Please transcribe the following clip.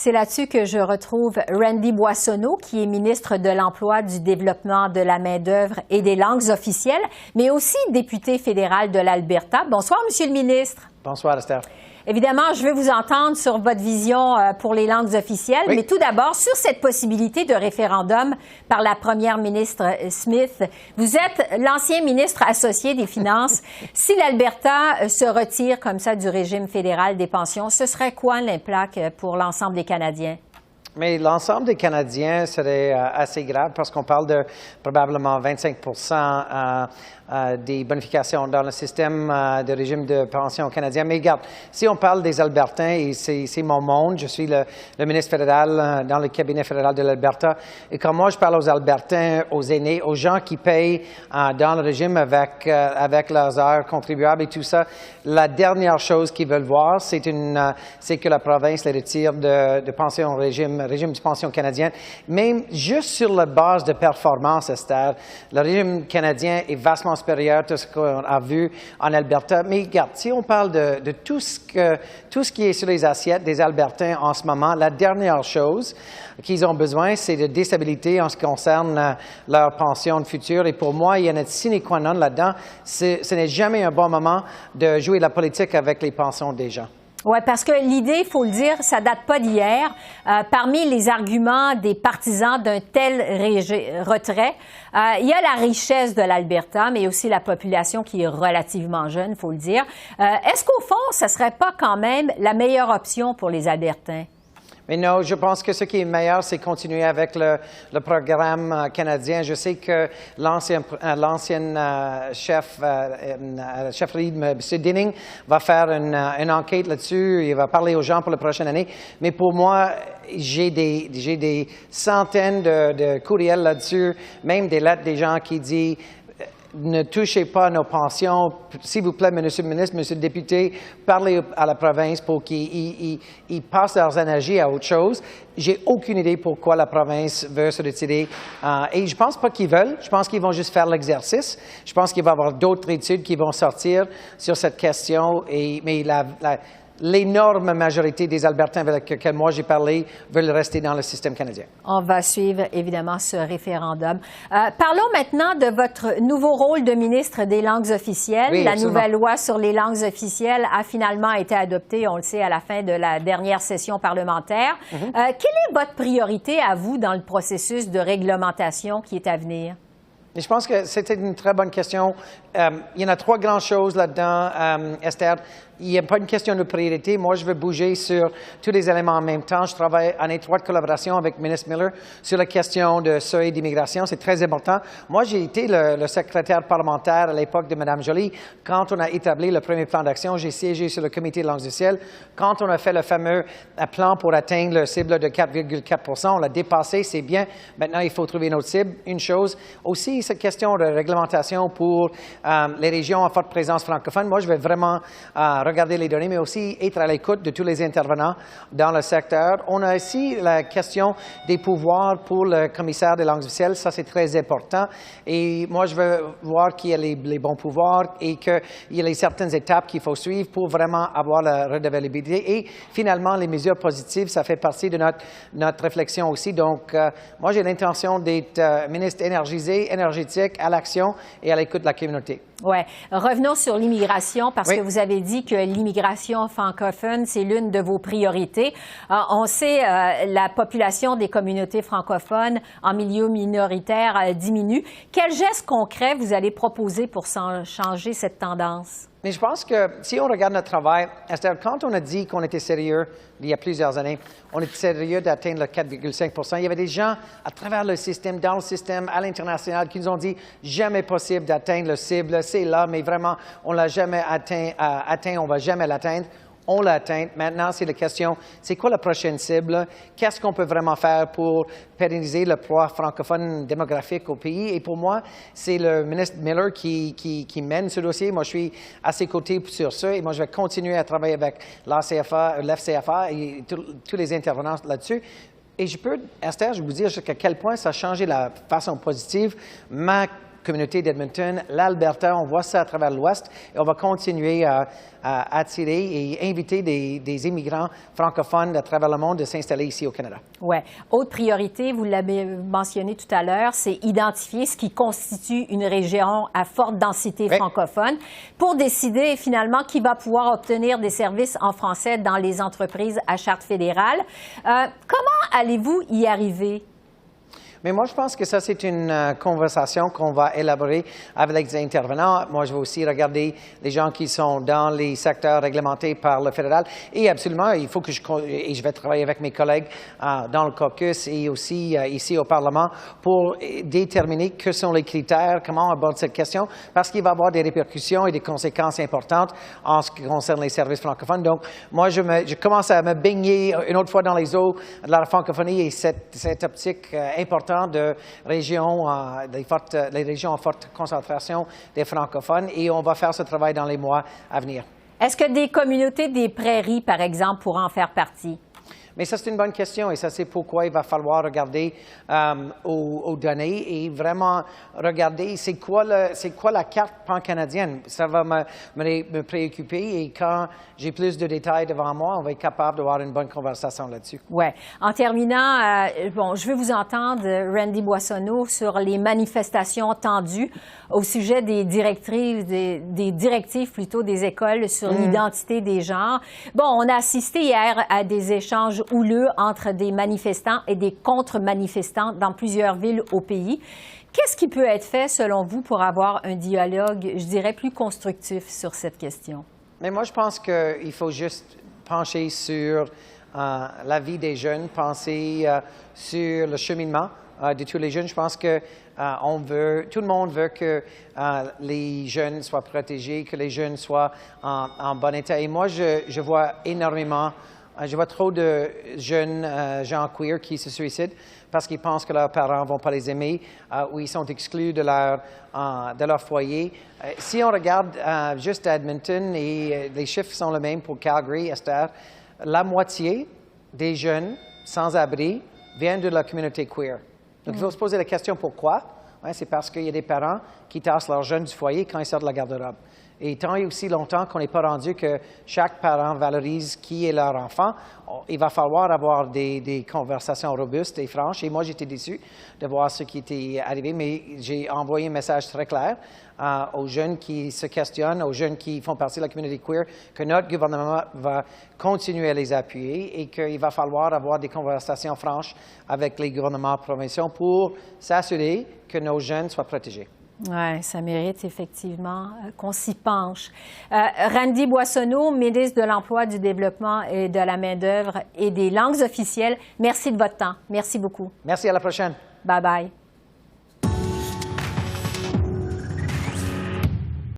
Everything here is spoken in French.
C'est là-dessus que je retrouve Randy Boissonnault, qui est ministre de l'Emploi, du Développement de la main-d'œuvre et des langues officielles, mais aussi député fédéral de l'Alberta. Bonsoir, Monsieur le ministre. Bonsoir, Esther. Évidemment, je veux vous entendre sur votre vision pour les langues officielles, mais tout d'abord, sur cette possibilité de référendum par la première ministre Smith. Vous êtes l'ancien ministre associé des Finances. Si l'Alberta se retire comme ça du régime fédéral des pensions, ce serait quoi l'impact pour l'ensemble des Canadiens? Mais l'ensemble des Canadiens serait assez grave parce qu'on parle de probablement 25 des bonifications dans le système de régime de pension canadien. Mais regarde, si on parle des Albertains, et c'est mon monde, je suis le ministre fédéral dans le cabinet fédéral de l'Alberta, et quand moi je parle aux Albertains, aux aînés, aux gens qui payent dans le régime avec leurs heures contribuables et tout ça, la dernière chose qu'ils veulent voir, c'est que la province les retire de pension au régime de pension canadien. Même juste sur la base de performance, Esther, le régime canadien est vastement supérieur à ce qu'on a vu en Alberta. Mais regarde, si on parle de tout ce qui est sur les assiettes des Albertains en ce moment, la dernière chose qu'ils ont besoin, c'est de déstabilité en ce qui concerne leur pension future. Et pour moi, il y en a une sine qua non là-dedans. Ce n'est jamais un bon moment de jouer la politique avec les pensions des gens. Oui, parce que l'idée, il faut le dire, ça date pas d'hier. Parmi les arguments des partisans d'un tel retrait, il y a la richesse de l'Alberta, mais aussi la population qui est relativement jeune, il faut le dire. Est-ce qu'au fond, ça serait pas quand même la meilleure option pour les Albertains? Mais non, je pense que ce qui est meilleur, c'est continuer avec le programme canadien. Je sais que l'ancien chef Reid, M. Dinning, va faire une enquête là-dessus. Il va parler aux gens pour la prochaine année. Mais pour moi, j'ai des centaines de courriels là-dessus, même des lettres des gens qui disent ne touchez pas à nos pensions. S'il vous plaît, Monsieur le ministre, Monsieur le député, parlez à la province pour qu'ils passent leurs énergies à autre chose. J'ai aucune idée pourquoi la province veut se retirer. Et je pense pas qu'ils veulent. Je pense qu'ils vont juste faire l'exercice. Je pense qu'il va y avoir d'autres études qui vont sortir sur cette question. Mais l'énorme majorité des Albertains avec lesquels moi j'ai parlé veulent rester dans le système canadien. On va suivre évidemment ce référendum. Parlons maintenant de votre nouveau rôle de ministre des langues officielles. Oui, la absolument. nouvelle loi sur les langues officielles a finalement été adoptée, on le sait, à la fin de la dernière session parlementaire. Quelle est votre priorité à vous dans le processus de réglementation qui est à venir? Je pense que c'était une très bonne question. Il y en a trois grandes choses là-dedans, Esther. Il n'y a pas une question de priorité. Moi, je veux bouger sur tous les éléments en même temps. Je travaille en étroite collaboration avec le ministre Miller sur la question de seuil d'immigration. C'est très important. Moi, j'ai été le secrétaire parlementaire à l'époque de Mme Joly. Quand on a établi le premier plan d'action, j'ai siégé sur le comité de langues officielles. Quand on a fait le fameux plan pour atteindre le cible de 4,4 on l'a dépassé, c'est bien. Maintenant, il faut trouver une autre cible. Une chose aussi, cette question de réglementation pour les régions à forte présence francophone. Moi, je vais vraiment regarder les données, mais aussi être à l'écoute de tous les intervenants dans le secteur. On a aussi la question des pouvoirs pour le commissaire des langues officielles. Ça, c'est très important. Et moi, je veux voir qu'il y a les bons pouvoirs et qu'il y a les certaines étapes qu'il faut suivre pour vraiment avoir la redevabilité. Et finalement, les mesures positives, ça fait partie de notre réflexion aussi. Donc, moi, j'ai l'intention d'être ministre énergisé, énergétique, à l'action et à l'écoute de la communauté. Oui. Revenons sur l'immigration parce Oui. que vous avez dit que l'immigration francophone, c'est l'une de vos priorités. On sait la population des communautés francophones en milieu minoritaire diminue. Quels gestes concrets vous allez proposer pour changer cette tendance? Mais je pense que si on regarde notre travail, Esther, quand on a dit qu'on était sérieux il y a plusieurs années, on était sérieux d'atteindre le 4,5 il y avait des gens à travers le système, dans le système, à l'international, qui nous ont dit jamais possible d'atteindre le cible, c'est là, mais vraiment, on ne l'a jamais atteint, on ne va jamais l'atteindre. On l'a atteint. Maintenant, c'est la question, c'est quoi la prochaine cible? Qu'est-ce qu'on peut vraiment faire pour pérenniser le poids francophone démographique au pays? Et pour moi, c'est le ministre Miller qui mène ce dossier. Moi, je suis à ses côtés sur ça et moi, je vais continuer à travailler avec l'FCFA et tous les intervenants là-dessus. Et je peux, Esther, je vous dire jusqu'à quel point ça a changé la façon positive communauté d'Edmonton, l'Alberta, on voit ça à travers l'Ouest et on va continuer à attirer et inviter des immigrants francophones à travers le monde de s'installer ici au Canada. Oui. Autre priorité, vous l'avez mentionné tout à l'heure, c'est identifier ce qui constitue une région à forte densité francophone pour décider finalement qui va pouvoir obtenir des services en français dans les entreprises à charte fédérale. Comment allez-vous y arriver? Mais moi, je pense que ça, c'est une conversation qu'on va élaborer avec les intervenants. Moi, je vais aussi regarder les gens qui sont dans les secteurs réglementés par le fédéral. Et absolument, il faut que je vais travailler avec mes collègues dans le caucus et aussi ici au Parlement pour déterminer que sont les critères, comment on aborde cette question, parce qu'il va y avoir des répercussions et des conséquences importantes en ce qui concerne les services francophones. Donc, moi, je commence à me baigner une autre fois dans les eaux de la francophonie et cette optique importante de régions, les régions en forte concentration des francophones, et on va faire ce travail dans les mois à venir. Est-ce que des communautés des prairies, par exemple, pourraient en faire partie? Mais ça, c'est une bonne question et ça, c'est pourquoi il va falloir regarder aux données et vraiment regarder c'est quoi la carte pan-canadienne. Ça va me préoccuper et quand j'ai plus de détails devant moi, on va être capable d'avoir une bonne conversation là-dessus. Oui. En terminant, je veux vous entendre, Randy Boissonnault, sur les manifestations tendues au sujet des directives des écoles sur l'identité des genres. Bon, on a assisté hier à des échanges houleux entre des manifestants et des contre-manifestants dans plusieurs villes au pays. Qu'est-ce qui peut être fait, selon vous, pour avoir un dialogue, je dirais, plus constructif sur cette question? Mais moi, je pense qu'il faut juste pencher sur la vie des jeunes, penser sur le cheminement de tous les jeunes. Je pense que tout le monde veut que les jeunes soient protégés, que les jeunes soient en bon état. Et moi, je vois énormément, je vois trop de jeunes gens queer qui se suicident parce qu'ils pensent que leurs parents ne vont pas les aimer ou ils sont exclus de leur foyer. Si on regarde juste à Edmonton, et les chiffres sont les mêmes pour Calgary, Esther, la moitié des jeunes sans-abri viennent de la communauté queer. Donc, il faut se poser la question pourquoi. C'est parce qu'il y a des parents qui tassent leurs jeunes du foyer quand ils sortent de la garde-robe. Et tant et aussi longtemps qu'on n'est pas rendu que chaque parent valorise qui est leur enfant, il va falloir avoir des conversations robustes et franches. Et moi, j'étais déçu de voir ce qui était arrivé, mais j'ai envoyé un message très clair aux jeunes qui se questionnent, aux jeunes qui font partie de la communauté queer, que notre gouvernement va continuer à les appuyer et qu'il va falloir avoir des conversations franches avec les gouvernements provinciaux pour s'assurer que nos jeunes soient protégés. Oui, ça mérite effectivement qu'on s'y penche. Randy Boissonnault, ministre de l'Emploi, du Développement et de la main-d'œuvre et des langues officielles, merci de votre temps. Merci beaucoup. Merci, à la prochaine. Bye-bye.